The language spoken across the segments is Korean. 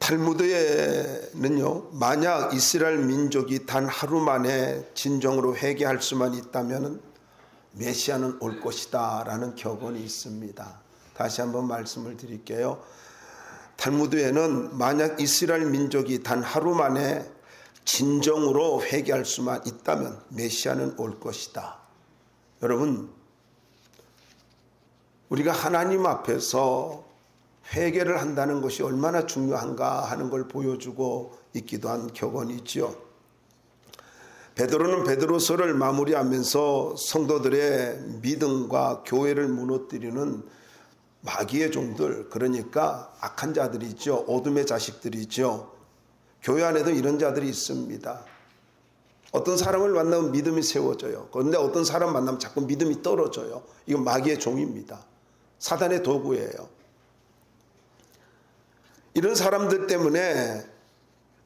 탈무드에는요, 만약 이스라엘 민족이 단 하루 만에 진정으로 회개할 수만 있다면 메시아는 올 것이다 라는 격언이 있습니다. 다시 한번 말씀을 드릴게요. 탈무드에는 만약 이스라엘 민족이 단 하루 만에 진정으로 회개할 수만 있다면 메시아는 올 것이다. 여러분, 우리가 하나님 앞에서 회개를 한다는 것이 얼마나 중요한가 하는 걸 보여주고 있기도 한 격언이죠. 베드로는 베드로서를 마무리하면서 성도들의 믿음과 교회를 무너뜨리는 마귀의 종들, 그러니까 악한 자들이죠. 어둠의 자식들이죠. 교회 안에도 이런 자들이 있습니다. 어떤 사람을 만나면 믿음이 세워져요. 그런데 어떤 사람 만나면 자꾸 믿음이 떨어져요. 이건 마귀의 종입니다. 사단의 도구예요. 이런 사람들 때문에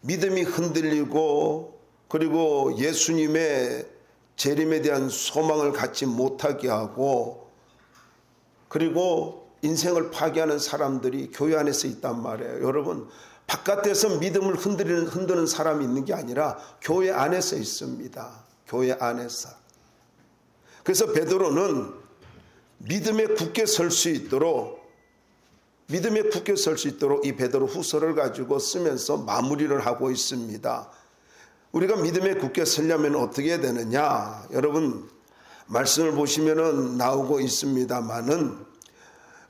믿음이 흔들리고, 그리고 예수님의 재림에 대한 소망을 갖지 못하게 하고, 그리고 인생을 파괴하는 사람들이 교회 안에서 있단 말이에요. 여러분, 바깥에서 믿음을 흔드는 사람이 있는 게 아니라 교회 안에서 있습니다. 교회 안에서. 그래서 베드로는 믿음에 굳게 설 수 있도록 이 베드로 후서를 가지고 쓰면서 마무리를 하고 있습니다. 우리가 믿음에 굳게 서려면 어떻게 해야 되느냐? 여러분, 말씀을 보시면은 나오고 있습니다만은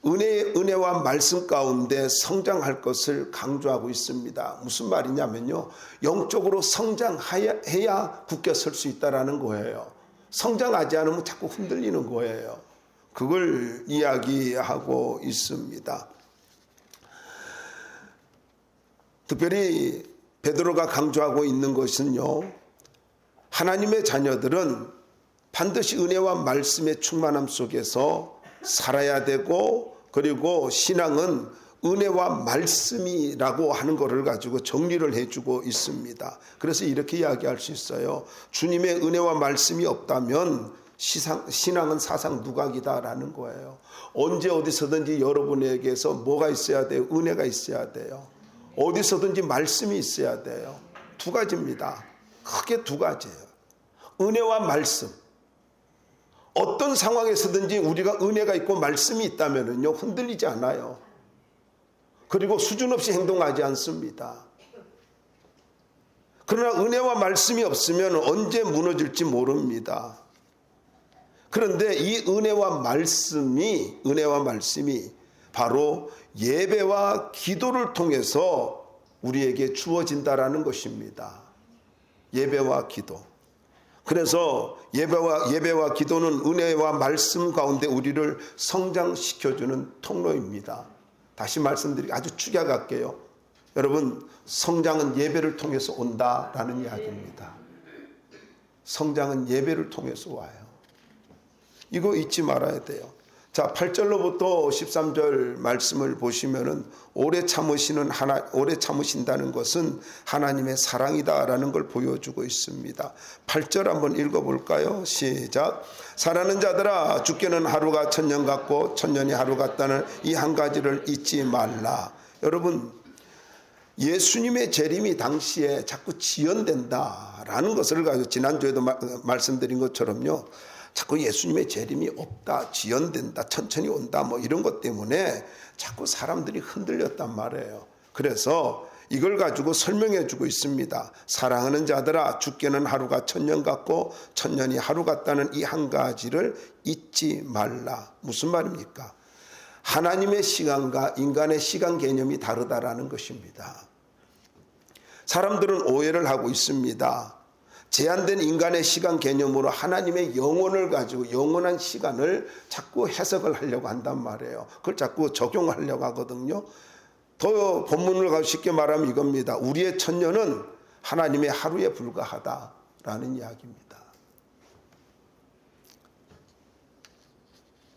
은혜와 말씀 가운데 성장할 것을 강조하고 있습니다. 무슨 말이냐면요, 영적으로 성장해야 굳게 설 수 있다라는 거예요. 성장하지 않으면 자꾸 흔들리는 거예요. 그걸 이야기하고 있습니다. 특별히 베드로가 강조하고 있는 것은요, 하나님의 자녀들은 반드시 은혜와 말씀의 충만함 속에서 살아야 되고, 그리고 신앙은 은혜와 말씀이라고 하는 것을 가지고 정리를 해주고 있습니다. 그래서 이렇게 이야기할 수 있어요. 주님의 은혜와 말씀이 없다면 신앙은 사상 누각이다라는 거예요. 언제 어디서든지 여러분에게서 뭐가 있어야 돼요? 은혜가 있어야 돼요. 어디서든지 말씀이 있어야 돼요. 두 가지입니다. 크게 두 가지예요. 은혜와 말씀. 어떤 상황에서든지 우리가 은혜가 있고 말씀이 있다면요, 흔들리지 않아요. 그리고 수준 없이 행동하지 않습니다. 그러나 은혜와 말씀이 없으면 언제 무너질지 모릅니다. 그런데 이 은혜와 말씀이 바로 예배와 기도를 통해서 우리에게 주어진다라는 것입니다. 예배와 기도. 그래서 예배와 기도는 은혜와 말씀 가운데 우리를 성장시켜주는 통로입니다. 다시 말씀드리고 아주 축약할게요. 여러분, 성장은 예배를 통해서 온다라는 이야기입니다. 성장은 예배를 통해서 와요. 이거 잊지 말아야 돼요. 자, 8절로부터 13절 말씀을 보시면은 오래 참으신다는 것은 하나님의 사랑이다라는 걸 보여주고 있습니다. 8절 한번 읽어볼까요? 시작. 사랑하는 자들아, 주께는 하루가 천년 같고 천년이 하루 같다는 이 한 가지를 잊지 말라. 여러분, 예수님의 재림이 당시에 자꾸 지연된다라는 것을 가지고 지난주에도 말씀드린 것처럼요, 자꾸 예수님의 재림이 없다, 지연된다, 천천히 온다, 뭐 이런 것 때문에 자꾸 사람들이 흔들렸단 말이에요. 그래서 이걸 가지고 설명해 주고 있습니다. 사랑하는 자들아, 주께는 하루가 천년 같고 천년이 하루 같다는 이 한 가지를 잊지 말라. 무슨 말입니까? 하나님의 시간과 인간의 시간 개념이 다르다라는 것입니다. 사람들은 오해를 하고 있습니다. 제한된 인간의 시간 개념으로 하나님의 영혼을 가지고 영원한 시간을 자꾸 해석을 하려고 한단 말이에요. 그걸 자꾸 적용하려고 하거든요. 더 본문을 가지고 쉽게 말하면 이겁니다. 우리의 천년은 하나님의 하루에 불과하다라는 이야기입니다.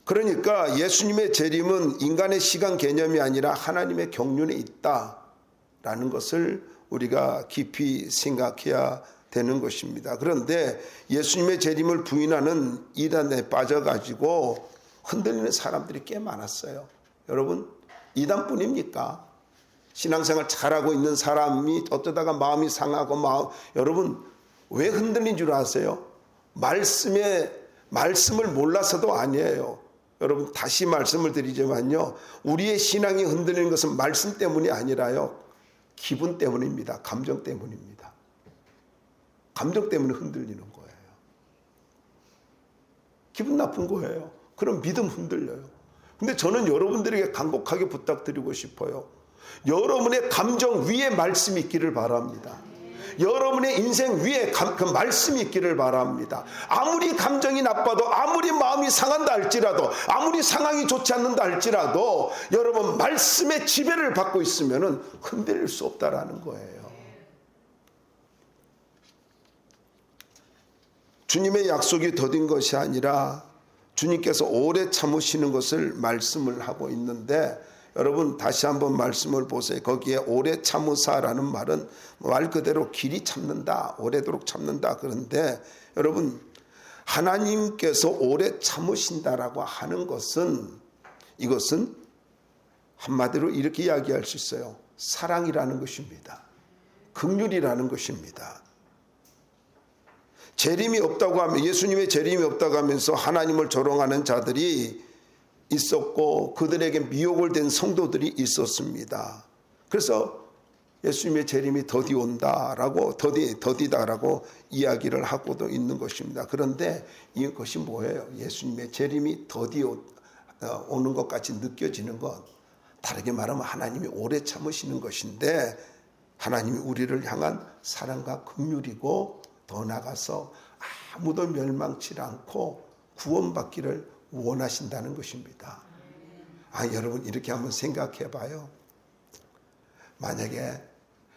그러니까 예수님의 재림은 인간의 시간 개념이 아니라 하나님의 경륜에 있다라는 것을 우리가 깊이 생각해야 되는 것입니다. 그런데 예수님의 재림을 부인하는 이단에 빠져가지고 흔들리는 사람들이 꽤 많았어요. 여러분, 이단뿐입니까? 신앙생활 잘하고 있는 사람이 어쩌다가 마음이 상하고 여러분 왜 흔들린 줄 아세요? 말씀을 몰라서도 아니에요. 여러분 다시 말씀을 드리지만요, 우리의 신앙이 흔들리는 것은 말씀 때문이 아니라요, 기분 때문입니다. 감정 때문입니다. 감정 때문에 흔들리는 거예요. 기분 나쁜 거예요. 그럼 믿음 흔들려요. 근데 저는 여러분들에게 간곡하게 부탁드리고 싶어요. 여러분의 감정 위에 말씀이 있기를 바랍니다. 여러분의 인생 위에 그 말씀이 있기를 바랍니다. 아무리 감정이 나빠도, 아무리 마음이 상한다 할지라도, 아무리 상황이 좋지 않는다 할지라도 여러분 말씀의 지배를 받고 있으면 흔들릴 수 없다라는 거예요. 주님의 약속이 더딘 것이 아니라 주님께서 오래 참으시는 것을 말씀을 하고 있는데, 여러분 다시 한번 말씀을 보세요. 거기에 오래 참으사라는 말은 말 그대로 길이 참는다, 오래도록 참는다. 그런데 여러분 하나님께서 오래 참으신다라고 하는 것은, 이것은 한마디로 이렇게 이야기할 수 있어요. 사랑이라는 것입니다. 긍휼이라는 것입니다. 재림이 없다고 하면, 예수님의 재림이 없다고 하면서 하나님을 조롱하는 자들이 있었고 그들에게 미혹을 된 성도들이 있었습니다. 그래서 예수님의 재림이 더디 온다라고, 더디다라고 이야기를 하고도 있는 것입니다. 그런데 이것이 뭐예요? 예수님의 재림이 더디 오는 것 같이 느껴지는 것, 다르게 말하면 하나님이 오래 참으시는 것인데, 하나님이 우리를 향한 사랑과 긍휼이고, 더 나아가서 아무도 멸망치 않고 구원받기를 원하신다는 것입니다. 여러분 이렇게 한번 생각해 봐요. 만약에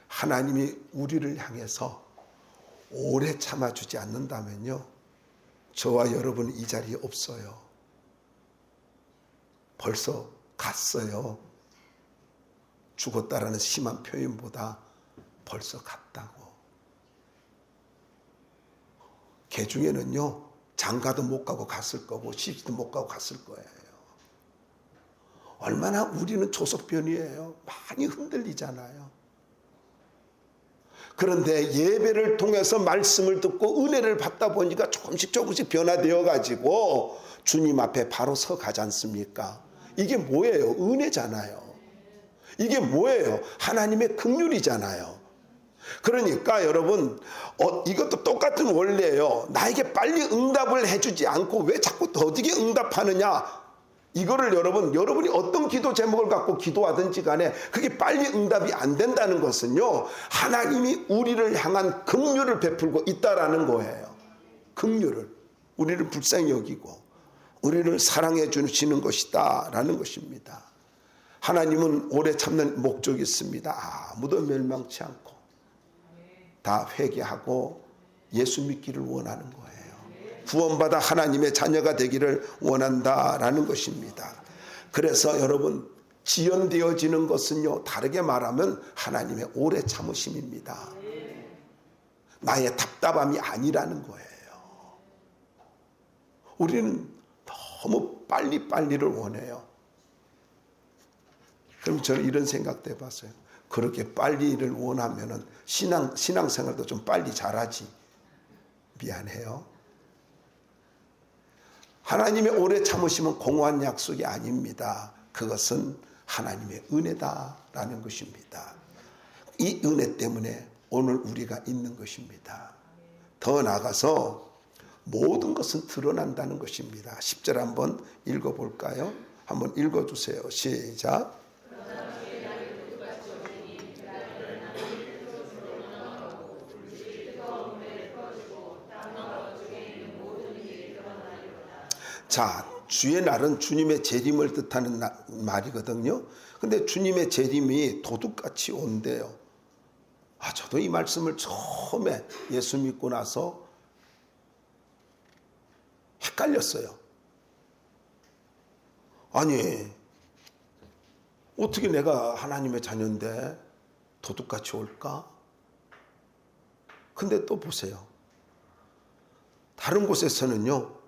하나님이 우리를 향해서 오래 참아주지 않는다면요, 저와 여러분은 이 자리에 없어요. 벌써 갔어요. 죽었다라는 심한 표현보다 벌써 갔다고. 개 중에는요, 장가도 못 가고 갔을 거고 시집도 못 가고 갔을 거예요. 얼마나 우리는 조석변이에요. 많이 흔들리잖아요. 그런데 예배를 통해서 말씀을 듣고 은혜를 받다 보니까 조금씩 변화되어 가지고 주님 앞에 바로 서 가지 않습니까? 이게 뭐예요? 은혜잖아요. 이게 뭐예요? 하나님의 긍휼이잖아요. 그러니까 여러분 이것도 똑같은 원리예요. 나에게 빨리 응답을 해주지 않고 왜 자꾸 더디게 응답하느냐, 이거를 여러분이 어떤 기도 제목을 갖고 기도하든지 간에 그게 빨리 응답이 안 된다는 것은요, 하나님이 우리를 향한 긍휼을 베풀고 있다라는 거예요. 긍휼을, 우리를 불쌍히 여기고 우리를 사랑해 주시는 것이다 라는 것입니다. 하나님은 오래 참는 목적이 있습니다. 아무도 멸망치 않고 다 회개하고 예수 믿기를 원하는 거예요. 구원받아 하나님의 자녀가 되기를 원한다라는 것입니다. 그래서 여러분 지연되어지는 것은요, 다르게 말하면 하나님의 오래 참으심입니다. 나의 답답함이 아니라는 거예요. 우리는 너무 빨리빨리를 원해요. 그럼 저는 이런 생각도 해봤어요. 그렇게 빨리를 원하면은 신앙생활도 좀 빨리 잘하지. 미안해요. 하나님의 오래 참으심은 공허한 약속이 아닙니다. 그것은 하나님의 은혜다라는 것입니다. 이 은혜 때문에 오늘 우리가 있는 것입니다. 더 나아가서 모든 것은 드러난다는 것입니다. 10절 한번 읽어볼까요? 한번 읽어주세요. 시작. 자, 주의 날은 주님의 재림을 뜻하는 말이거든요. 근데 주님의 재림이 도둑같이 온대요. 저도 이 말씀을 처음에 예수 믿고 나서 헷갈렸어요. 아니, 어떻게 내가 하나님의 자녀인데 도둑같이 올까? 근데 또 보세요. 다른 곳에서는요,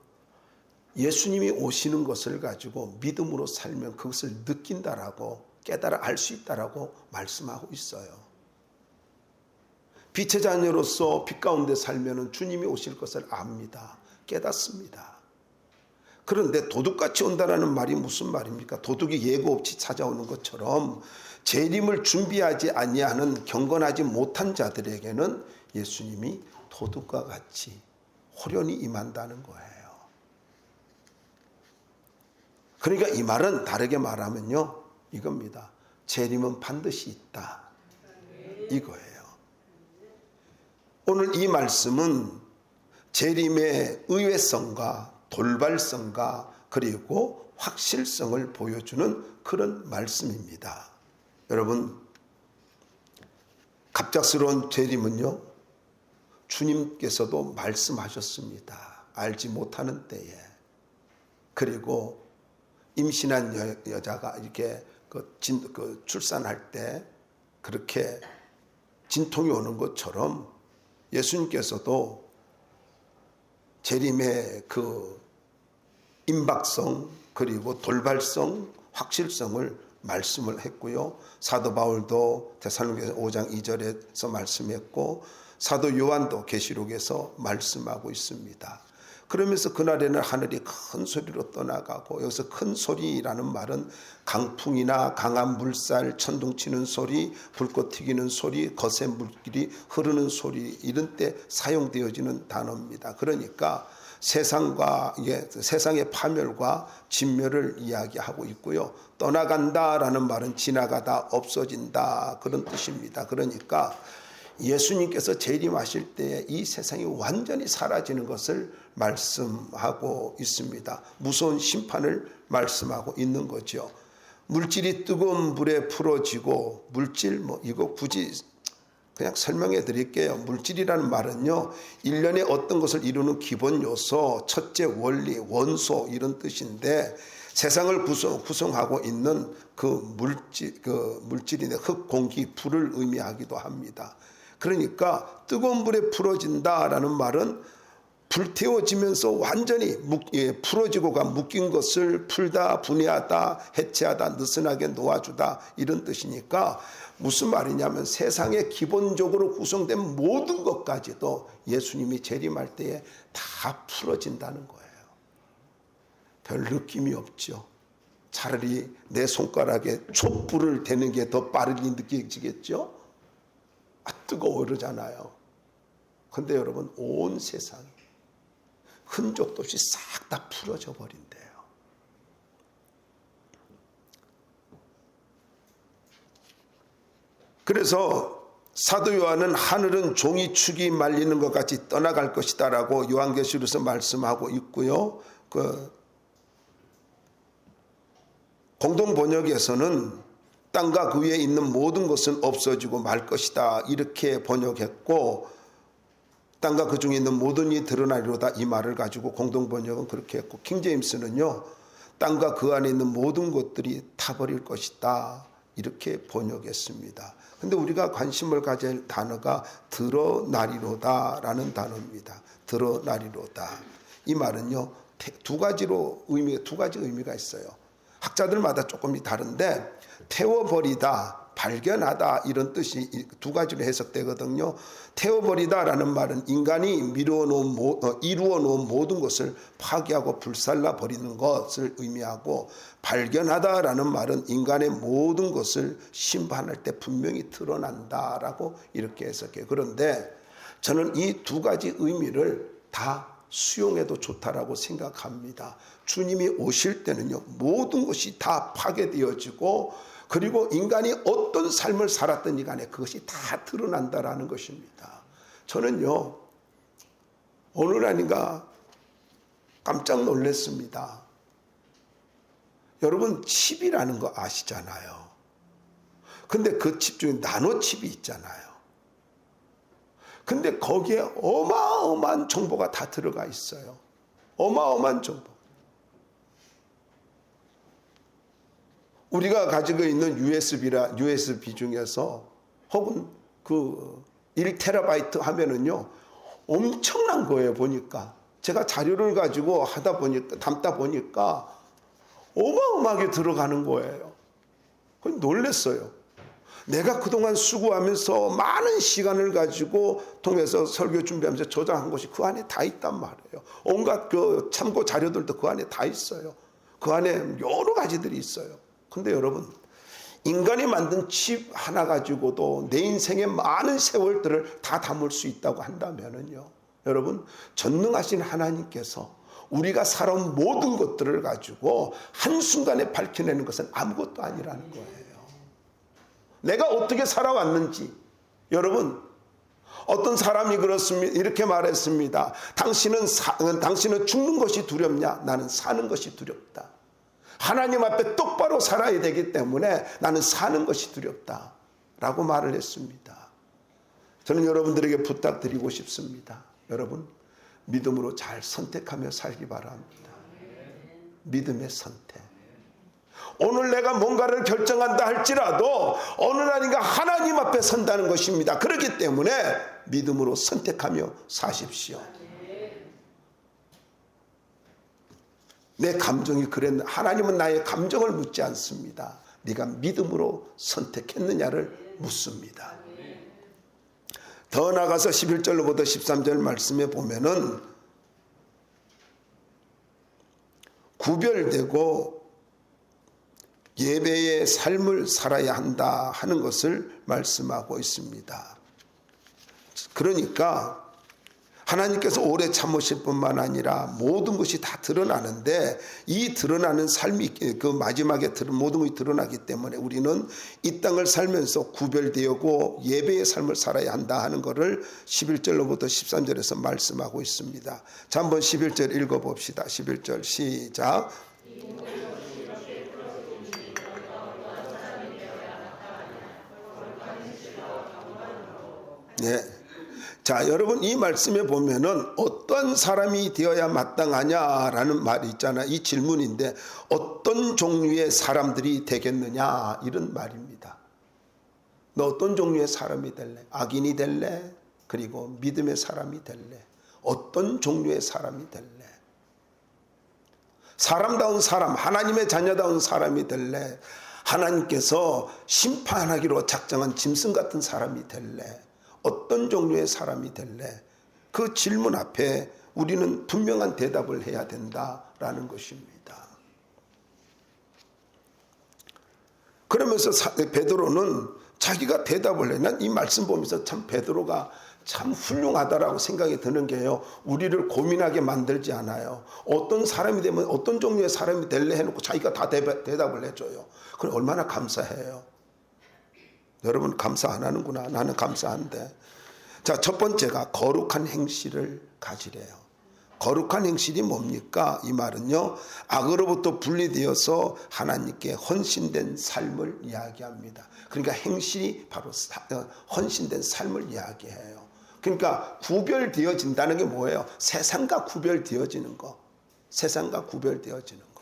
예수님이 오시는 것을 가지고 믿음으로 살면 그것을 느낀다라고 깨달아 알 수 있다라고 말씀하고 있어요. 빛의 자녀로서 빛 가운데 살면은 주님이 오실 것을 압니다. 깨닫습니다. 그런데 도둑같이 온다라는 말이 무슨 말입니까? 도둑이 예고 없이 찾아오는 것처럼 재림을 준비하지 아니하는 경건하지 못한 자들에게는 예수님이 도둑과 같이 호련히 임한다는 거예요. 그러니까 이 말은 다르게 말하면요, 이겁니다. 재림은 반드시 있다, 이거예요. 오늘 이 말씀은 재림의 의외성과 돌발성과 그리고 확실성을 보여주는 그런 말씀입니다. 여러분, 갑작스러운 재림은요, 주님께서도 말씀하셨습니다. 알지 못하는 때에. 그리고 임신한 여자가 이렇게 출산할 때 그렇게 진통이 오는 것처럼 예수님께서도 재림의 그 임박성 그리고 돌발성, 확실성을 말씀을 했고요. 사도 바울도 데살로니가서 5장 2절에서 말씀했고 사도 요한도 계시록에서 말씀하고 있습니다. 그러면서 그날에는 하늘이 큰 소리로 떠나가고, 여기서 큰 소리라는 말은 강풍이나 강한 물살, 천둥 치는 소리, 불꽃 튀기는 소리, 거센 물길이 흐르는 소리, 이런 때 사용되어지는 단어입니다. 그러니까 세상의 파멸과 진멸을 이야기하고 있고요. 떠나간다라는 말은 지나가다, 없어진다, 그런 뜻입니다. 그러니까 예수님께서 재림하실 때 이 세상이 완전히 사라지는 것을 말씀하고 있습니다. 무서운 심판을 말씀하고 있는 거죠. 물질이 뜨거운 불에 풀어지고, 물질 이거 굳이 그냥 설명해 드릴게요. 물질이라는 말은요, 일련의 어떤 것을 이루는 기본 요소, 첫째 원리, 원소, 이런 뜻인데, 세상을 구성하고 있는 그 물질인데 흙, 공기, 불을 의미하기도 합니다. 그러니까 뜨거운 불에 풀어진다라는 말은 불태워지면서 완전히 풀어지고가 묶인 것을 풀다, 분해하다, 해체하다, 느슨하게 놓아주다, 이런 뜻이니까 무슨 말이냐면 세상에 기본적으로 구성된 모든 것까지도 예수님이 재림할 때에 다 풀어진다는 거예요. 별 느낌이 없죠. 차라리 내 손가락에 촛불을 대는 게 더 빠르게 느껴지겠죠. 뜨거워 그러잖아요. 근데 여러분, 온 세상이 흔적도 없이 싹 다 풀어져 버린대요. 그래서 사도 요한은 하늘은 종이 축이 말리는 것 같이 떠나갈 것이다 라고 요한계시록에서 말씀하고 있고요. 공동 번역에서는 땅과 그 위에 있는 모든 것은 없어지고 말 것이다, 이렇게 번역했고, 땅과 그 중에 있는 모든 이 드러나리로다, 이 말을 가지고 공동 번역은 그렇게 했고, 킹제임스는요, 땅과 그 안에 있는 모든 것들이 타버릴 것이다, 이렇게 번역했습니다. 근데 우리가 관심을 가질 단어가 드러나리로다 라는 단어입니다. 드러나리로다. 이 말은요, 두 가지 의미가 있어요. 학자들마다 조금 다른데, 태워버리다, 발견하다, 이런 뜻이 두 가지로 해석되거든요. 태워버리다라는 말은 인간이 이루어놓은 모든 것을 파괴하고 불살라버리는 것을 의미하고, 발견하다라는 말은 인간의 모든 것을 심판할 때 분명히 드러난다라고 이렇게 해석해요. 그런데 저는 이 두 가지 의미를 다 수용해도 좋다라고 생각합니다. 주님이 오실 때는요, 모든 것이 다 파괴되어지고, 그리고 인간이 어떤 삶을 살았든지 간에 그것이 다 드러난다라는 것입니다. 저는요, 오늘 아닌가 깜짝 놀랐습니다. 여러분, 칩이라는 거 아시잖아요. 근데 그 칩 중에 나노칩이 있잖아요. 근데 거기에 어마어마한 정보가 다 들어가 있어요. 어마어마한 정보. 우리가 가지고 있는 USB 중에서 혹은 그 1테라바이트 하면은요, 엄청난 거예요. 보니까 제가 자료를 가지고 담다 보니까 어마어마하게 들어가는 거예요. 놀랬어요. 내가 그동안 수고하면서 많은 시간을 가지고 통해서 설교 준비하면서 저장한 것이 그 안에 다 있단 말이에요. 온갖 그 참고 자료들도 그 안에 다 있어요. 그 안에 여러 가지들이 있어요. 근데 여러분, 인간이 만든 칩 하나 가지고도 내 인생의 많은 세월들을 다 담을 수 있다고 한다면은요, 여러분, 전능하신 하나님께서 우리가 살아온 모든 것들을 가지고 한순간에 밝혀내는 것은 아무것도 아니라는 거예요. 내가 어떻게 살아왔는지. 여러분, 어떤 사람이 그렇습니다. 이렇게 말했습니다. 당신은 죽는 것이 두렵냐? 나는 사는 것이 두렵다. 하나님 앞에 똑바로 살아야 되기 때문에 나는 사는 것이 두렵다 라고 말을 했습니다. 저는 여러분들에게 부탁드리고 싶습니다. 여러분, 믿음으로 잘 선택하며 살기 바랍니다. 믿음의 선택. 오늘 내가 뭔가를 결정한다 할지라도 어느 날인가 하나님 앞에 선다는 것입니다. 그렇기 때문에 믿음으로 선택하며 사십시오. 내 감정이 그랬는데 하나님은 나의 감정을 묻지 않습니다. 네가 믿음으로 선택했느냐를 묻습니다. 더 나아가서 11절로부터 13절 말씀에 보면은 구별되고 예배의 삶을 살아야 한다 하는 것을 말씀하고 있습니다. 그러니까 하나님께서 오래 참으실 뿐만 아니라 모든 것이 다 드러나는데 이 드러나는 삶이 그 마지막에 모든 것이 드러나기 때문에 우리는 이 땅을 살면서 구별되고 예배의 삶을 살아야 한다 하는 것을 11절로부터 13절에서 말씀하고 있습니다. 자, 한번 11절 읽어봅시다. 11절 시작. 네. 자, 여러분, 이 말씀에 보면은 어떤 사람이 되어야 마땅하냐라는 말이 있잖아요. 이 질문인데 어떤 종류의 사람들이 되겠느냐 이런 말입니다. 너 어떤 종류의 사람이 될래? 악인이 될래? 그리고 믿음의 사람이 될래? 어떤 종류의 사람이 될래? 사람다운 사람, 하나님의 자녀다운 사람이 될래? 하나님께서 심판하기로 작정한 짐승 같은 사람이 될래? 어떤 종류의 사람이 될래? 그 질문 앞에 우리는 분명한 대답을 해야 된다라는 것입니다. 그러면서 베드로는 자기가 대답을 해. 난 이 말씀 보면서 참 베드로가 참 훌륭하다라고 생각이 드는 게요, 우리를 고민하게 만들지 않아요. 어떤 사람이 되면 어떤 종류의 사람이 될래 해놓고 자기가 다 대답을 해줘요. 그럼 얼마나 감사해요. 여러분 감사 안 하는구나. 나는 감사한데. 자, 첫 번째가 거룩한 행실을 가지래요. 거룩한 행실이 뭡니까? 이 말은요, 악으로부터 분리되어서 하나님께 헌신된 삶을 이야기합니다. 그러니까 행실이 바로 헌신된 삶을 이야기해요. 그러니까 구별되어진다는 게 뭐예요? 세상과 구별되어지는 거. 세상과 구별되어지는 거.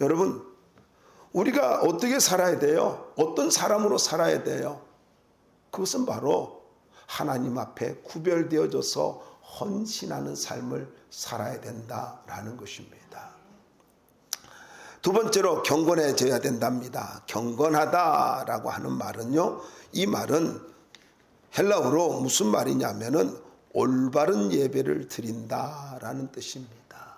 여러분, 우리가 어떻게 살아야 돼요? 어떤 사람으로 살아야 돼요? 그것은 바로 하나님 앞에 구별되어져서 헌신하는 삶을 살아야 된다라는 것입니다. 두 번째로 경건해져야 된답니다. 경건하다라고 하는 말은요, 이 말은 헬라어로 무슨 말이냐면은 올바른 예배를 드린다라는 뜻입니다.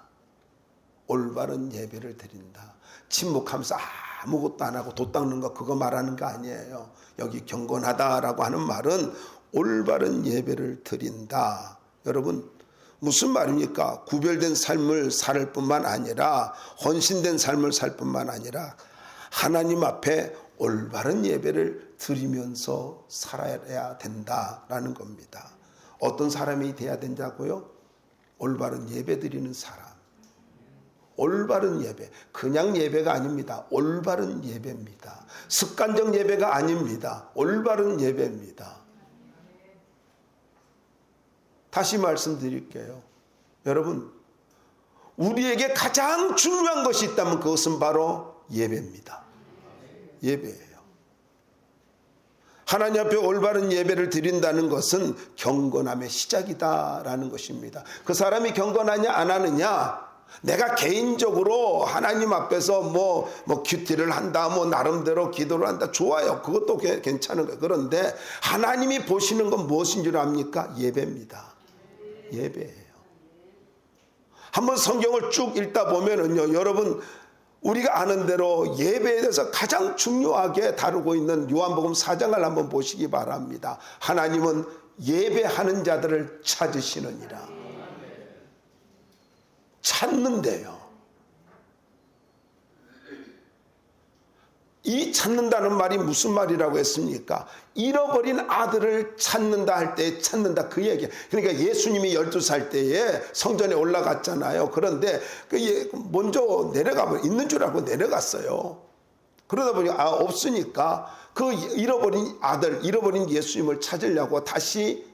올바른 예배를 드린다. 침묵하면서 아무것도 안 하고 돛 닦는 거 그거 말하는 거 아니에요. 여기 경건하다라고 하는 말은 올바른 예배를 드린다. 여러분 무슨 말입니까? 구별된 삶을 살 뿐만 아니라 헌신된 삶을 살 뿐만 아니라 하나님 앞에 올바른 예배를 드리면서 살아야 된다라는 겁니다. 어떤 사람이 돼야 된다고요? 올바른 예배 드리는 사람. 올바른 예배, 그냥 예배가 아닙니다. 올바른 예배입니다. 습관적 예배가 아닙니다. 올바른 예배입니다. 다시 말씀드릴게요. 여러분, 우리에게 가장 중요한 것이 있다면 그것은 바로 예배입니다. 예배예요. 하나님 앞에 올바른 예배를 드린다는 것은 경건함의 시작이다라는 것입니다. 그 사람이 경건하냐 안 하느냐, 내가 개인적으로 하나님 앞에서 뭐 큐티를 한다, 뭐 나름대로 기도를 한다, 좋아요. 그것도 괜찮은 거예요. 그런데 하나님이 보시는 건 무엇인 줄 압니까? 예배입니다. 예배예요. 한번 성경을 쭉 읽다 보면은요, 여러분, 우리가 아는 대로 예배에 대해서 가장 중요하게 다루고 있는 요한복음 4장을 한번 보시기 바랍니다. 하나님은 예배하는 자들을 찾으시느니라. 찾는데요. 이 찾는다는 말이 무슨 말이라고 했습니까? 잃어버린 아들을 찾는다 할 때 찾는다 그 얘기. 그러니까 예수님이 12살 때에 성전에 올라갔잖아요. 그런데 먼저 있는 줄 알고 내려갔어요. 그러다 보니 없으니까 그 잃어버린 아들, 잃어버린 예수님을 찾으려고 다시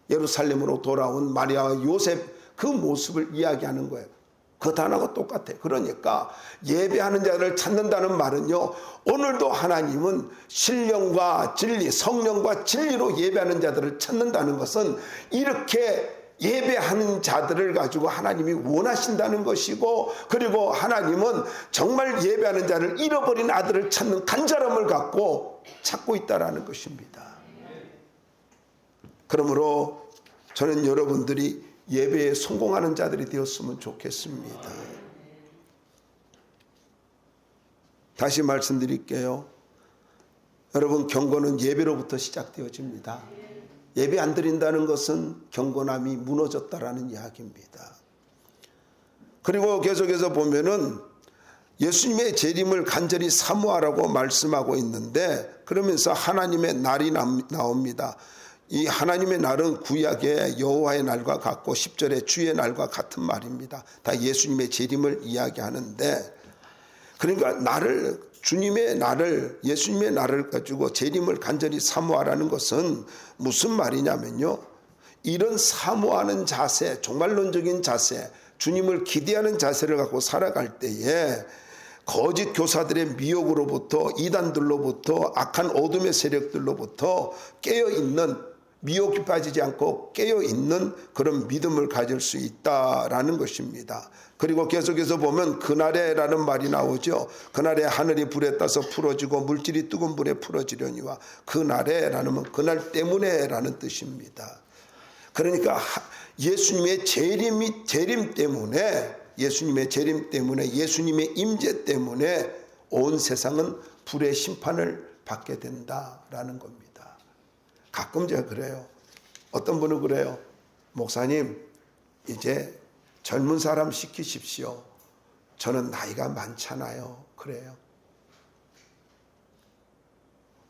예루살렘으로 돌아온 마리아와 요셉 그 모습을 이야기하는 거예요. 그 단어가 똑같아. 그러니까 예배하는 자를 찾는다는 말은요, 오늘도 하나님은 신령과 진리, 성령과 진리로 예배하는 자들을 찾는다는 것은 이렇게 예배하는 자들을 가지고 하나님이 원하신다는 것이고, 그리고 하나님은 정말 예배하는 자를, 잃어버린 아들을 찾는 간절함을 갖고 찾고 있다는 것입니다. 그러므로 저는 여러분들이 예배에 성공하는 자들이 되었으면 좋겠습니다. 다시 말씀드릴게요. 여러분, 경건은 예배로부터 시작되어집니다. 예배 안 드린다는 것은 경건함이 무너졌다라는 이야기입니다. 그리고 계속해서 보면은 예수님의 재림을 간절히 사모하라고 말씀하고 있는데, 그러면서 하나님의 날이 나옵니다. 이 하나님의 날은 구약의 여호와의 날과 같고 10절의 주의 날과 같은 말입니다. 다 예수님의 재림을 이야기하는데, 그러니까 주님의 날을, 예수님의 날을 가지고 재림을 간절히 사모하라는 것은 무슨 말이냐면요, 이런 사모하는 자세, 종말론적인 자세, 주님을 기대하는 자세를 갖고 살아갈 때에 거짓 교사들의 미혹으로부터, 이단들로부터, 악한 어둠의 세력들로부터 깨어있는, 미혹이 빠지지 않고 깨어있는 그런 믿음을 가질 수 있다라는 것입니다. 그리고 계속해서 보면 그날에라는 말이 나오죠. 그날에 하늘이 불에 따서 풀어지고 물질이 뜨거운 불에 풀어지려니와, 그날에라는 건 그날 때문에라는 뜻입니다. 그러니까 예수님의 재림 때문에, 예수님의 재림 때문에, 예수님의 임재 때문에 온 세상은 불의 심판을 받게 된다라는 겁니다. 가끔 제가 그래요. 어떤 분은 그래요. 목사님, 이제 젊은 사람 시키십시오. 저는 나이가 많잖아요. 그래요.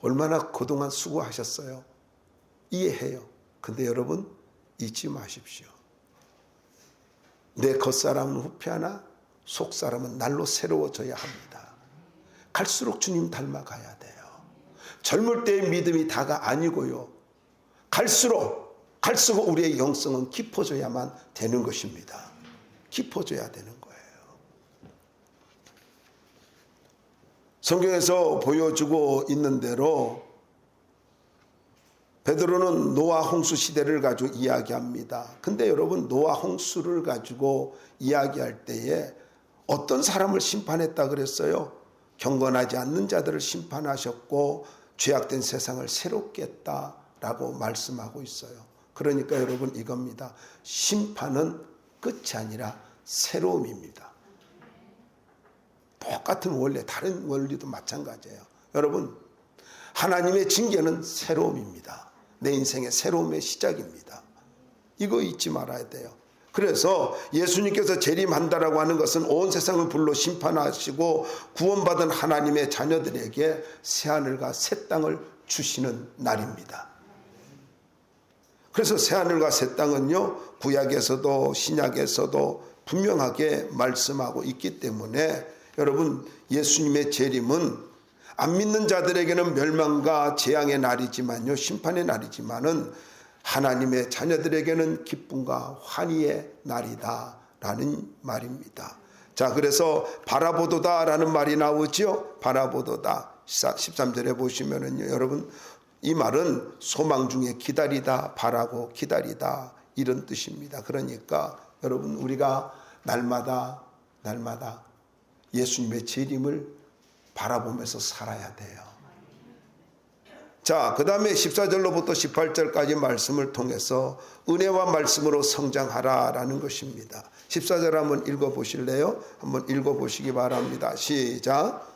얼마나 그동안 수고하셨어요. 이해해요. 근데 여러분, 잊지 마십시오. 내 겉사람은 후패하나 속사람은 날로 새로워져야 합니다. 갈수록 주님 닮아가야 돼요. 젊을 때의 믿음이 다가 아니고요, 갈수록 우리의 영성은 깊어져야만 되는 것입니다. 깊어져야 되는 거예요. 성경에서 보여주고 있는 대로 베드로는 노아 홍수 시대를 가지고 이야기합니다. 근데 여러분, 노아 홍수를 가지고 이야기할 때에 어떤 사람을 심판했다 그랬어요? 경건하지 않는 자들을 심판하셨고 죄악된 세상을 새롭게 했다라고 말씀하고 있어요. 그러니까 여러분, 이겁니다. 심판은 끝이 아니라 새로움입니다. 똑같은 원리, 다른 원리도 마찬가지예요. 여러분, 하나님의 징계는 새로움입니다. 내 인생의 새로움의 시작입니다. 이거 잊지 말아야 돼요. 그래서 예수님께서 재림한다라고 하는 것은 온 세상을 불로 심판하시고 구원받은 하나님의 자녀들에게 새하늘과 새 땅을 주시는 날입니다. 그래서 새하늘과 새 땅은요, 구약에서도 신약에서도 분명하게 말씀하고 있기 때문에 여러분, 예수님의 재림은 안 믿는 자들에게는 멸망과 재앙의 날이지만요, 심판의 날이지만은 하나님의 자녀들에게는 기쁨과 환희의 날이다 라는 말입니다. 자, 그래서 바라보도다라는 말이 나오죠. 바라보도다. 13절에 보시면은요, 여러분, 이 말은 소망 중에 기다리다, 바라고 기다리다, 이런 뜻입니다. 그러니까 여러분, 우리가 날마다 날마다 예수님의 재림을 바라보면서 살아야 돼요. 자, 그 다음에 14절로부터 18절까지 말씀을 통해서 은혜와 말씀으로 성장하라라는 것입니다. 14절 한번 읽어보실래요? 한번 읽어보시기 바랍니다. 시작.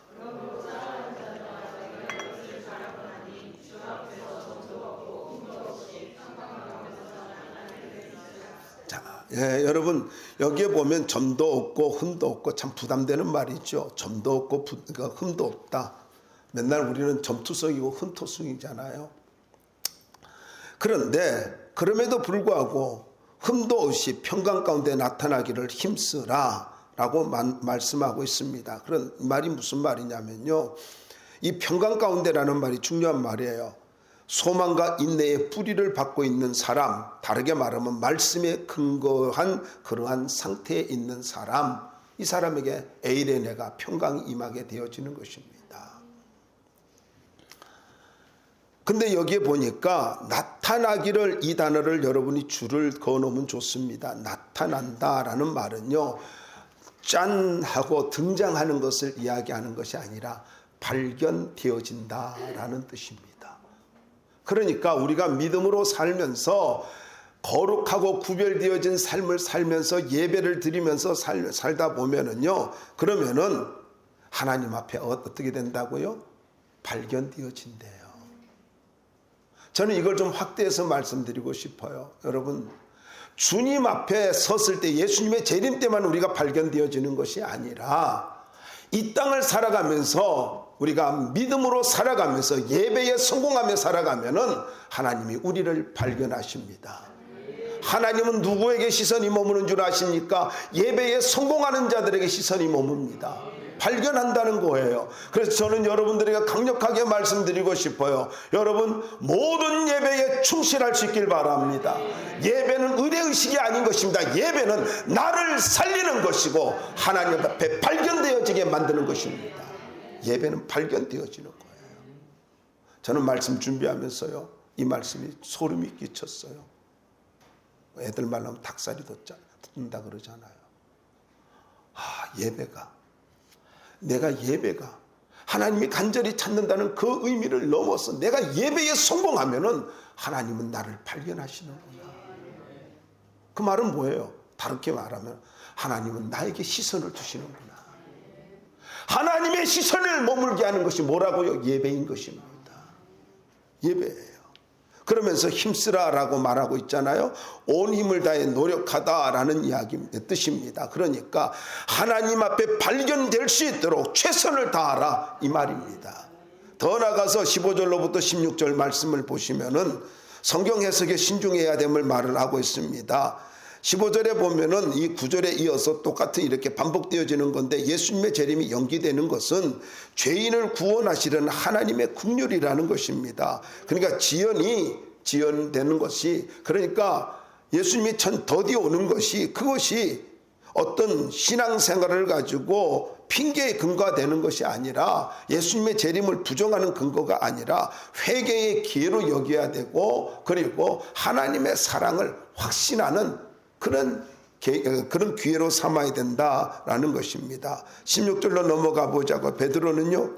자, 여러분 여기에 보면 점도 없고 흠도 없고 참 부담되는 말이죠. 점도 없고 흠도 없다. 맨날 우리는 점투성이고 흠투성이잖아요. 그런데 그럼에도 불구하고 흠도 없이 평강 가운데 나타나기를 힘쓰라 라고 말씀하고 있습니다. 그런 말이 무슨 말이냐면요, 이 평강 가운데라는 말이 중요한 말이에요. 소망과 인내의 뿌리를 받고 있는 사람, 다르게 말하면 말씀에 근거한 그러한 상태에 있는 사람, 이 사람에게 에이레네가 평강이 임하게 되어지는 것입니다. 근데 여기에 보니까 나타나기를, 이 단어를 여러분이 줄을 그어놓으면 좋습니다. 나타난다라는 말은요, 짠 하고 등장하는 것을 이야기하는 것이 아니라 발견되어진다라는 뜻입니다. 그러니까 우리가 믿음으로 살면서 거룩하고 구별되어진 삶을 살면서 예배를 드리면서 살다 보면은요, 그러면은 하나님 앞에 어떻게 된다고요? 발견되어진대요. 저는 이걸 좀 확대해서 말씀드리고 싶어요. 여러분, 주님 앞에 섰을 때, 예수님의 재림 때만 우리가 발견되어지는 것이 아니라 이 땅을 살아가면서 우리가 믿음으로 살아가면서 예배에 성공하며 살아가면은 하나님이 우리를 발견하십니다. 하나님은 누구에게 시선이 머무는 줄 아십니까? 예배에 성공하는 자들에게 시선이 머뭅니다. 발견한다는 거예요. 그래서 저는 여러분들에게 강력하게 말씀드리고 싶어요. 여러분, 모든 예배에 충실할 수 있길 바랍니다. 예배는 의례의식이 아닌 것입니다. 예배는 나를 살리는 것이고 하나님 앞에 발견되어지게 만드는 것입니다. 예배는 발견되어지는 거예요. 저는 말씀 준비하면서요, 이 말씀이 소름이 끼쳤어요. 애들 말로 하면 닭살이 돋는다 그러잖아요. 예배가 하나님이 간절히 찾는다는 그 의미를 넘어서 내가 예배에 성공하면은 하나님은 나를 발견하시는구나. 그 말은 뭐예요? 다르게 말하면 하나님은 나에게 시선을 두시는구나. 하나님의 시선을 머물게 하는 것이 뭐라고요? 예배인 것입니다. 예배예요. 그러면서 힘쓰라라고 말하고 있잖아요. 온 힘을 다해 노력하다라는 뜻입니다. 그러니까 하나님 앞에 발견될 수 있도록 최선을 다하라, 이 말입니다. 더 나아가서 15절로부터 16절 말씀을 보시면은 성경 해석에 신중해야 됨을 말을 하고 있습니다. 15절에 보면은 이 9절에 이어서 똑같은 이렇게 반복되어지는 건데, 예수님의 재림이 연기되는 것은 죄인을 구원하시려는 하나님의 긍휼이라는 것입니다. 그러니까 지연되는 것이, 그러니까 예수님이 더디 오는 것이, 그것이 어떤 신앙생활을 가지고 핑계의 근거가 되는 것이 아니라, 예수님의 재림을 부정하는 근거가 아니라 회개의 기회로 여겨야 되고, 그리고 하나님의 사랑을 확신하는 그런 기회로 삼아야 된다라는 것입니다. 16절로 넘어가 보자고. 베드로는요,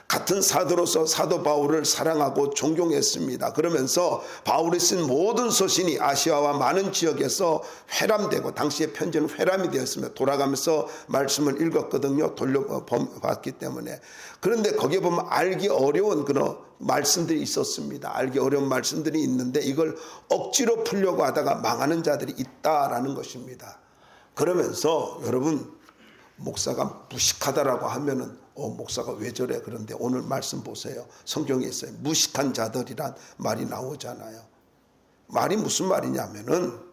같은 사도로서 사도 바울을 사랑하고 존경했습니다. 그러면서 바울이 쓴 모든 서신이 아시아와 많은 지역에서 회람되고, 당시에 편지는 회람이 되었습니다. 돌아가면서 말씀을 읽었거든요. 돌려봤기 때문에. 그런데 거기에 보면 알기 어려운 그런 말씀들이 있었습니다. 알기 어려운 말씀들이 있는데 이걸 억지로 풀려고 하다가 망하는 자들이 있다라는 것입니다. 그러면서 여러분, 목사가 무식하다라고 하면은 목사가 왜 저래? 그런데 오늘 말씀 보세요. 성경에 있어요. 무식한 자들이란 말이 나오잖아요. 말이 무슨 말이냐면은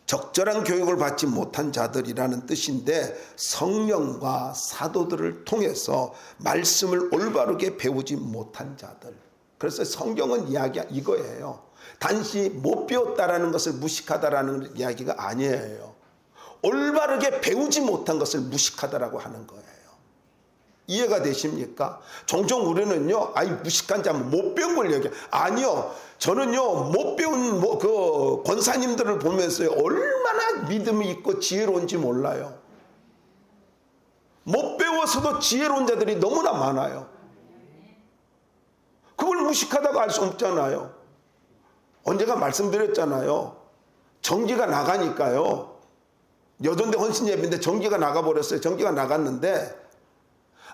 적절한 교육을 받지 못한 자들이라는 뜻인데, 성령과 사도들을 통해서 말씀을 올바르게 배우지 못한 자들. 그래서 성경은 이거예요. 단지 못 배웠다라는 것을 무식하다라는 이야기가 아니에요. 올바르게 배우지 못한 것을 무식하다라고 하는 거예요. 이해가 되십니까? 종종 우리는요, 무식한 자, 못 배운 걸 얘기해요. 아니요, 저는요, 못 배운 그 권사님들을 보면서요, 얼마나 얼마나 믿음이 있고 지혜로운지 몰라요. 못 배워서도 지혜로운 자들이 너무나 많아요. 그걸 무식하다고 할 수 없잖아요. 언제가 말씀드렸잖아요. 전기가 나가니까요. 여전대 헌신 예배인데 전기가 나가버렸어요. 전기가 나갔는데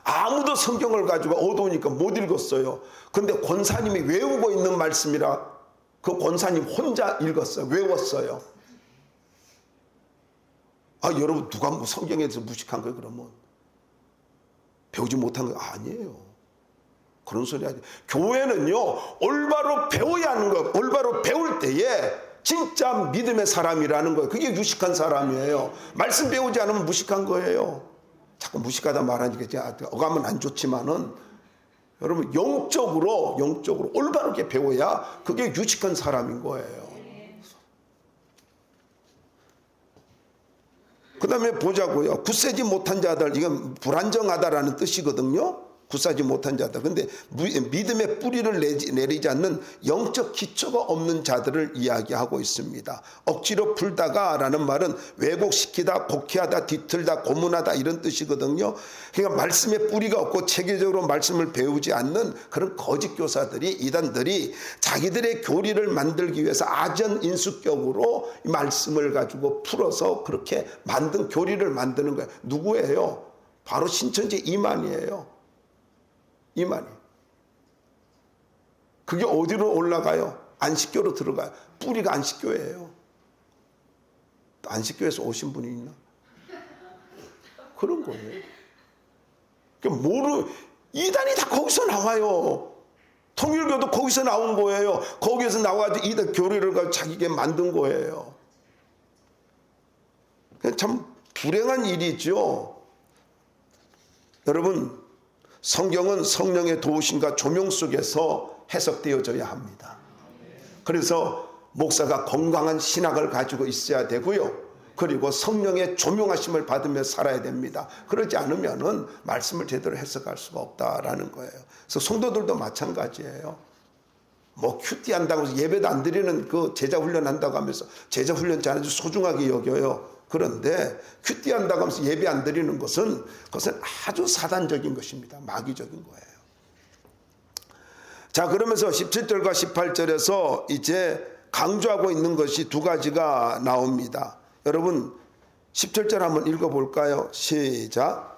아무도 성경을 가지고 어두우니까 못 읽었어요. 근데 권사님이 외우고 있는 말씀이라 그 권사님 혼자 읽었어요. 외웠어요. 아, 여러분 누가 뭐 성경에서 무식한 거예요 그러면? 배우지 못한 거 아니에요. 그런 소리 하지. 교회는요, 올바로 배워야 하는 거예요. 올바로 배울 때에 진짜 믿음의 사람이라는 거예요. 그게 유식한 사람이에요. 말씀 배우지 않으면 무식한 거예요. 자꾸 무식하다 말하니까 어감은 안 좋지만은 여러분 영적으로 올바르게 배워야 그게 유식한 사람인 거예요. 그 다음에 보자고요. 굳세지 못한 자들, 이건 불안정하다라는 뜻이거든요. 굳세지 못한 자들. 근데 믿음의 뿌리를 내리지 않는 영적 기초가 없는 자들을 이야기하고 있습니다. 억지로 풀다가 라는 말은 왜곡시키다, 곡해하다, 뒤틀다, 고문하다 이런 뜻이거든요. 그러니까 말씀의 뿌리가 없고 체계적으로 말씀을 배우지 않는 그런 거짓 교사들이, 이단들이 자기들의 교리를 만들기 위해서 아전인수격으로 말씀을 가지고 풀어서 그렇게 만든 교리를 만드는 거예요. 누구예요? 바로 신천지 이만희예요. 이만희. 그게 어디로 올라가요? 안식교로 들어가요. 뿌리가 안식교예요. 안식교에서 오신 분이 있나? 그런 거예요. 이단이 다 거기서 나와요. 통일교도 거기서 나온 거예요. 거기에서 나와가지고 이단 교리를 가지고 자기게 만든 거예요. 참 불행한 일이죠. 여러분, 성경은 성령의 도우심과 조명 속에서 해석되어져야 합니다. 그래서 목사가 건강한 신학을 가지고 있어야 되고요. 그리고 성령의 조명하심을 받으며 살아야 됩니다. 그러지 않으면은 말씀을 제대로 해석할 수가 없다라는 거예요. 그래서 성도들도 마찬가지예요. 뭐 큐티 한다고 해서 예배도 안 드리는 그 제자 훈련 한다고 하면서 제자 훈련 아주 소중하게 여겨요. 그런데 큐티 한다고 하면서 예배 안 드리는 것은 그것은 아주 사단적인 것입니다. 마귀적인 거예요. 자, 그러면서 17절과 18절에서 이제 강조하고 있는 것이 두 가지가 나옵니다. 여러분 17절 한번 읽어볼까요? 시작.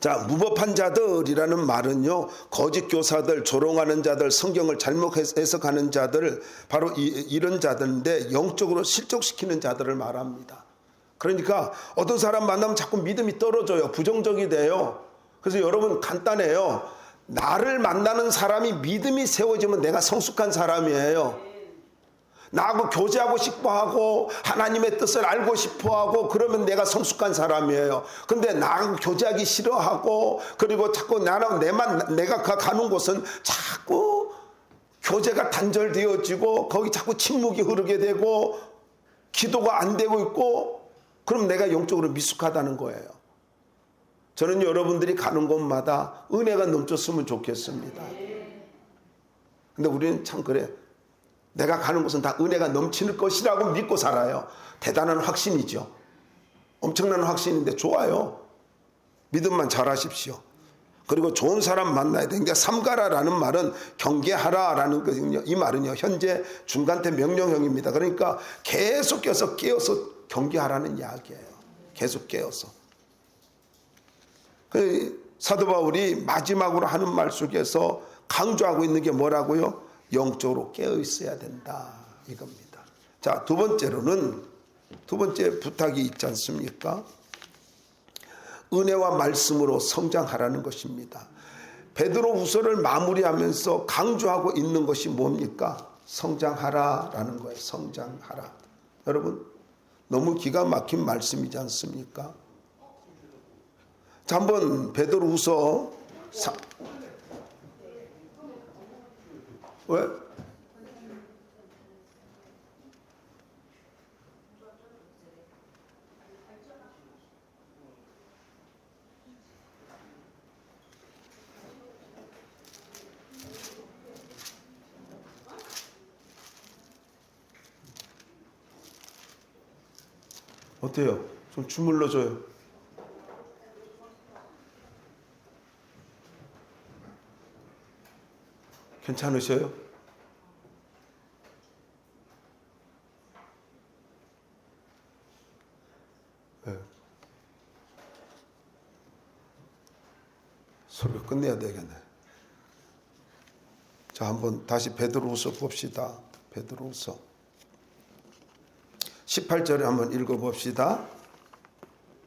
자, 무법한 자들이라는 말은요, 거짓 교사들, 조롱하는 자들, 성경을 잘못 해석하는 자들, 바로 이런 자들인데 영적으로 실족시키는 자들을 말합니다. 그러니까 어떤 사람 만나면 자꾸 믿음이 떨어져요. 부정적이 돼요. 그래서 여러분 간단해요. 나를 만나는 사람이 믿음이 세워지면 내가 성숙한 사람이에요. 나하고 교제하고 싶어하고 하나님의 뜻을 알고 싶어하고 그러면 내가 성숙한 사람이에요. 근데 나하고 교제하기 싫어하고 그리고 자꾸 내가 가는 곳은 자꾸 교제가 단절되어지고 거기 자꾸 침묵이 흐르게 되고 기도가 안 되고 있고 그럼 내가 영적으로 미숙하다는 거예요. 저는 여러분들이 가는 곳마다 은혜가 넘쳤으면 좋겠습니다. 근데 우리는 참 그래. 내가 가는 곳은 다 은혜가 넘치는 것이라고 믿고 살아요. 대단한 확신이죠. 엄청난 확신인데 좋아요. 믿음만 잘하십시오. 그리고 좋은 사람 만나야 되는 게 삼가라라는 말은 경계하라라는 거거든요. 이 말은요 현재 중간태 명령형입니다. 그러니까 계속해서 깨어서 경계하라는 이야기예요. 계속 깨어서. 사도 바울이 마지막으로 하는 말 속에서 강조하고 있는 게 뭐라고요? 영적으로 깨어 있어야 된다 이겁니다. 자, 두 번째 부탁이 있지 않습니까? 은혜와 말씀으로 성장하라는 것입니다. 베드로후서를 마무리하면서 강조하고 있는 것이 뭡니까? 성장하라라는 거예요. 성장하라. 여러분 너무 기가 막힌 말씀이지 않습니까? 자, 한번 베드로후서 왜? 어때요? 좀 주물러줘요. 괜찮으셔요? 네. 설교 끝내야 되겠네. 자, 한번 다시 베드로후서 봅시다. 베드로후서 18절에 한번 읽어봅시다.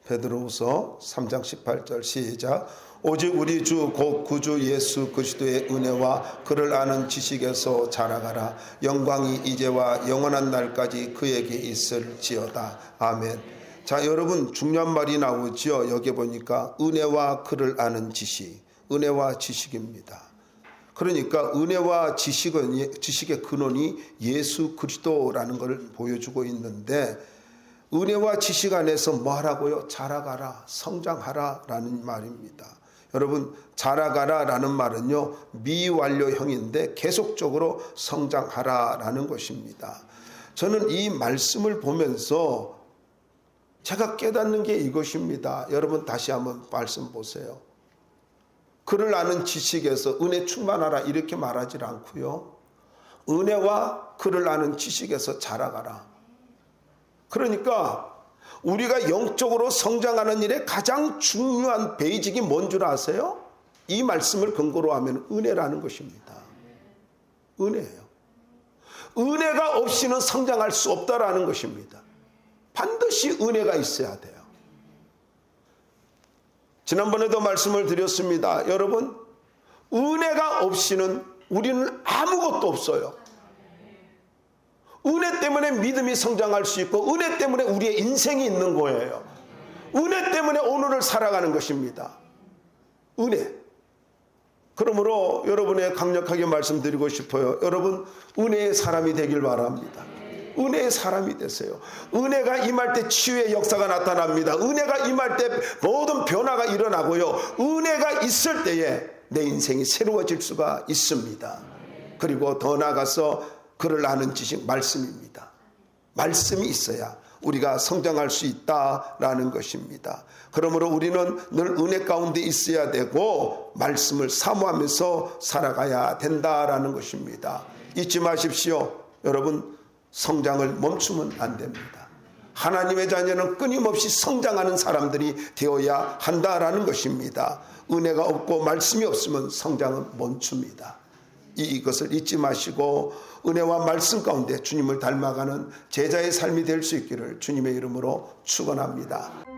베드로후서 3장 18절 시작. 오직 우리 주 곧 구주 예수 그리스도의 은혜와 그를 아는 지식에서 자라가라. 영광이 이제와 영원한 날까지 그에게 있을지어다. 아멘. 자, 여러분 중요한 말이 나오죠. 여기 보니까 은혜와 그를 아는 지식, 은혜와 지식입니다. 그러니까 은혜와 지식의 근원이 예수 그리스도라는 걸 보여주고 있는데, 은혜와 지식 안에서 뭐 하라고요? 자라가라, 성장하라 라는 말입니다. 여러분, 자라가라 라는 말은요, 미완료형인데 계속적으로 성장하라 라는 것입니다. 저는 이 말씀을 보면서 제가 깨닫는 게 이것입니다. 여러분 다시 한번 말씀 보세요. 그를 아는 지식에서 은혜 충만하라 이렇게 말하지 않고요, 은혜와 그를 아는 지식에서 자라가라. 그러니까 우리가 영적으로 성장하는 일에 가장 중요한 베이직이 뭔 줄 아세요? 이 말씀을 근거로 하면 은혜라는 것입니다. 은혜예요. 은혜가 없이는 성장할 수 없다라는 것입니다. 반드시 은혜가 있어야 돼요. 지난번에도 말씀을 드렸습니다. 여러분, 은혜가 없이는 우리는 아무것도 없어요. 은혜 때문에 믿음이 성장할 수 있고, 은혜 때문에 우리의 인생이 있는 거예요. 은혜 때문에 오늘을 살아가는 것입니다. 은혜. 그러므로 여러분의 강력하게 말씀드리고 싶어요. 여러분, 은혜의 사람이 되길 바랍니다. 은혜의 사람이 되세요. 은혜가 임할 때 치유의 역사가 나타납니다. 은혜가 임할 때 모든 변화가 일어나고요, 은혜가 있을 때에 내 인생이 새로워질 수가 있습니다. 그리고 더 나아가서 그를 아는 지식, 말씀입니다. 말씀이 있어야 우리가 성장할 수 있다라는 것입니다. 그러므로 우리는 늘 은혜 가운데 있어야 되고 말씀을 사모하면서 살아가야 된다라는 것입니다. 잊지 마십시오. 여러분, 성장을 멈추면 안 됩니다. 하나님의 자녀는 끊임없이 성장하는 사람들이 되어야 한다라는 것입니다. 은혜가 없고 말씀이 없으면 성장은 멈춥니다. 이것을 잊지 마시고 은혜와 말씀 가운데 주님을 닮아가는 제자의 삶이 될 수 있기를 주님의 이름으로 축원합니다.